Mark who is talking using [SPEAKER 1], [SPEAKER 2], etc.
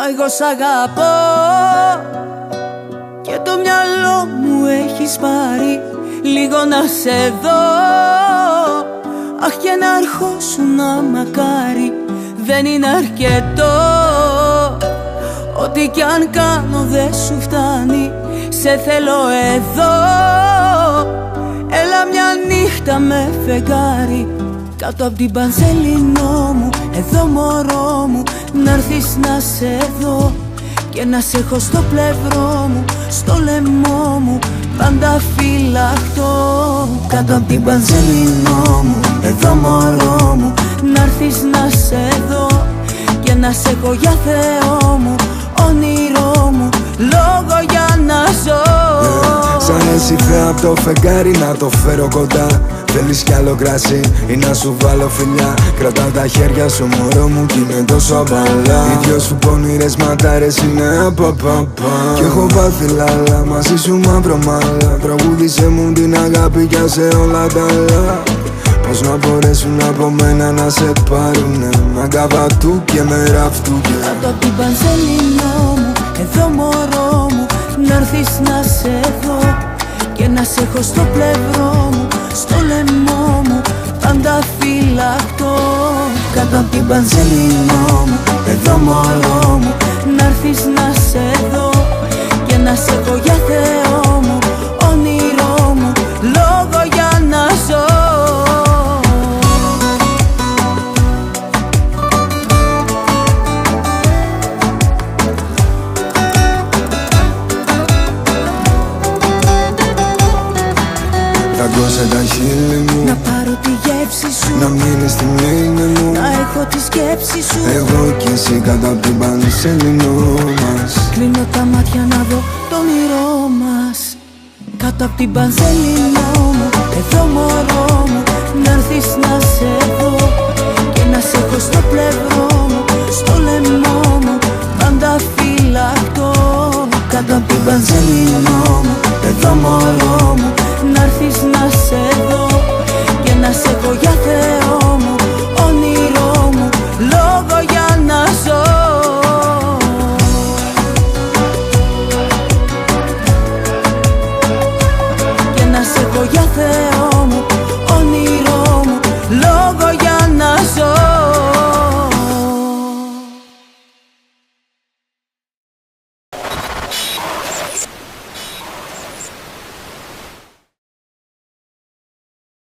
[SPEAKER 1] Μα εγώ σ' αγαπώ και το μυαλό μου έχεις πάρει. Λίγο να σε δω, αχ και να αρχώσουν να μακάρι. Δεν είναι αρκετό, ό,τι κι αν κάνω δεν σου φτάνει. Σε θέλω εδώ, έλα μια νύχτα με φεγγάρι. Κάτω απ' την Πανσελινό μου, εδώ μωρό μου, να'ρθεις να σε δω και να σε έχω στο πλευρό μου, στο λαιμό μου, πάντα φυλαχτό. Κάτω απ' την Πανσελινό μου, εδώ μωρό μου, να'ρθεις να σε δω και να σε έχω για Θεό μου, όνειρό μου, λόγο για να ζω.
[SPEAKER 2] Σαν εσύ θέα απ' το φεγγάρι να το φέρω κοντά. Θέλεις κι άλλο κρασί ή να σου βάλω φιλιά. Κρατάω τα χέρια σου μωρό μου κι είναι τόσο απαλά. Οι δυο σου πονηρές ματάρες είναι από παπά. Κι έχω πάθει λάλα, μαζί σου μαύρο μάλα. Τραγούδισε μου την αγάπη κι άσε όλα τα άλλα. Πώς να μπορέσουν από μένα να σε πάρουνε με αγκαβατού και με ραφτού.
[SPEAKER 1] Κάτω απ' την Πανσελινό μου, εδώ μωρό μου, να'ρθεις να σε δω και να σε έχω στο πλευρό μου, στο λαιμό μου, πάντα φυλαχτό. Κάτω απ' την Πανσελινό μου, εδώ μωρό μου, να'ρθεις να σε δω και να σε έχω για Θεό μου, όνειρό μου, λόγο για να ζω.
[SPEAKER 2] Δάγκωσε τα χείλη μου,
[SPEAKER 1] να πάρω τη γεύση σου,
[SPEAKER 2] να μείνεις στη μνήμη μου,
[SPEAKER 1] να έχω τη σκέψη σου.
[SPEAKER 2] εγώ κι εσύ κάτω απ' την Πανσελινό μας.
[SPEAKER 1] Κλείνω τα μάτια να δω το όνειρό μας. Κάτω απ' την Πανσελινό μου, εδώ μωρό μου, να'ρθεις να σε δω και να σε έχω στο πλευρό μου, στο λαιμό μου, πάντα φυλαχτό. Κάτω απ' την Πανσελινό μου, εδώ μωρό μου, να'ρθεις